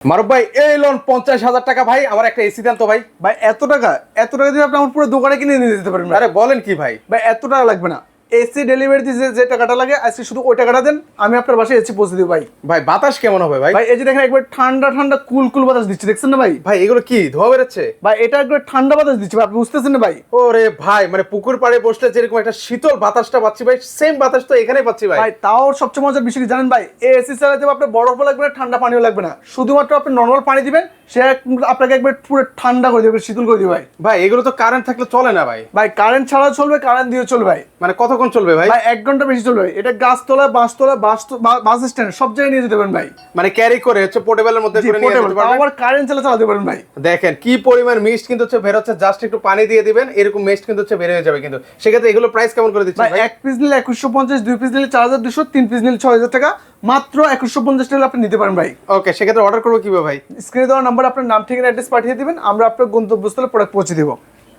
মারুফ ভাই এই লোন 50,000 টাকা ভাই, আমার একটা এসি দেন তো ভাই। ভাই এত টাকা দিয়ে আপনি আমার পুরো দোকানে কিনে নিয়ে যেতে পারেন। আরে বলেন কি ভাই? ভাই এত টাকা লাগবে না, এসি ডেলিভারি দিতে যে টাকাটা লাগে আজকে শুধু ওই টাকাটা দেন, আমি আপনার বাসায় এসি পৌঁছে দিই ভাই। ভাই বাতাস কেমন হবে ভাই? ভাই এই যে দেখেন একবার ঠান্ডা ঠান্ডা কুল কুল বাতাস দিচ্ছে, দেখছেন না ভাই? ভাই এগুলো কি ধোয়া বেরোচ্ছে? ভাই এটা একবার ঠান্ডা বাতাস দিচ্ছে ভাই, আপনি বুঝতেছেন না ভাই? ওরে ভাই, মানে পুকুর পাড়ে বসলে যেরকম একটা শীতল বাতাসটা পাচ্ছি ভাই, সেম বাতাস তো এখানে পাচ্ছি ভাই। ভাই তাও সবচেয়ে মজার বিষয় কি জানেন ভাই? এই এসি চালাতে আপনার বরফও লাগবে না, ঠান্ডা পানিও লাগবে না, শুধুমাত্র আপনি নর্মাল পানি দিবেন, সে আপনাকে একবার পুরো ঠান্ডা করে দেবে, শীতল করে দিবে ভাই। ভাই এগুলো তো কারেন্ট থাকলে চলে না ভাই। ভাই কারেন্ট ছাড়া চলবে, কারেন্ট দিয়ে চলবে ভাই। মানে কতক্ষণ চলবে ভাই? ভাই 1 ঘন্টা বেশি চলবে। এটা গাছতলা, বাস স্ট্যান্ড সব জায়গায় নিয়ে যেতে পারেন ভাই। মানে ক্যারি করে হচ্ছে পোর্টেবলের মধ্যে করে নিয়ে যেতে পারবেন। আবার কারেন্ট চালাতে পারেন ভাই। দেখেন কি পরিমাণ মিস্ট কিন্তু হচ্ছে বের হচ্ছে, জাস্ট একটু পানি দিয়ে দিবেন, এরকম মিস্ট কিন্তু হচ্ছে বের হয়ে যাবে। কিন্তু সেক্ষেত্রে এগুলো প্রাইস কেমন করে দিচ্ছেন ভাই ভাই? 1 পিস নিলে 2150, 2 পিস নিলে 4200, 3 পিস নিলে 6000 টাকা, মাত্র 2150 টাকা আপনি নিতে পারেন ভাই। ওকে, সেক্ষেত্রে অর্ডার করবো কিভাবে ভাই? স্ক্রিনে দেওয়া নাম্বার আপনার নাম ঠিকানা অ্যাড্রেস পাঠিয়ে দিবেন, আমরা আপনার গন্তব্যস্থলে প্রোডাক্ট পৌঁছে দেবো।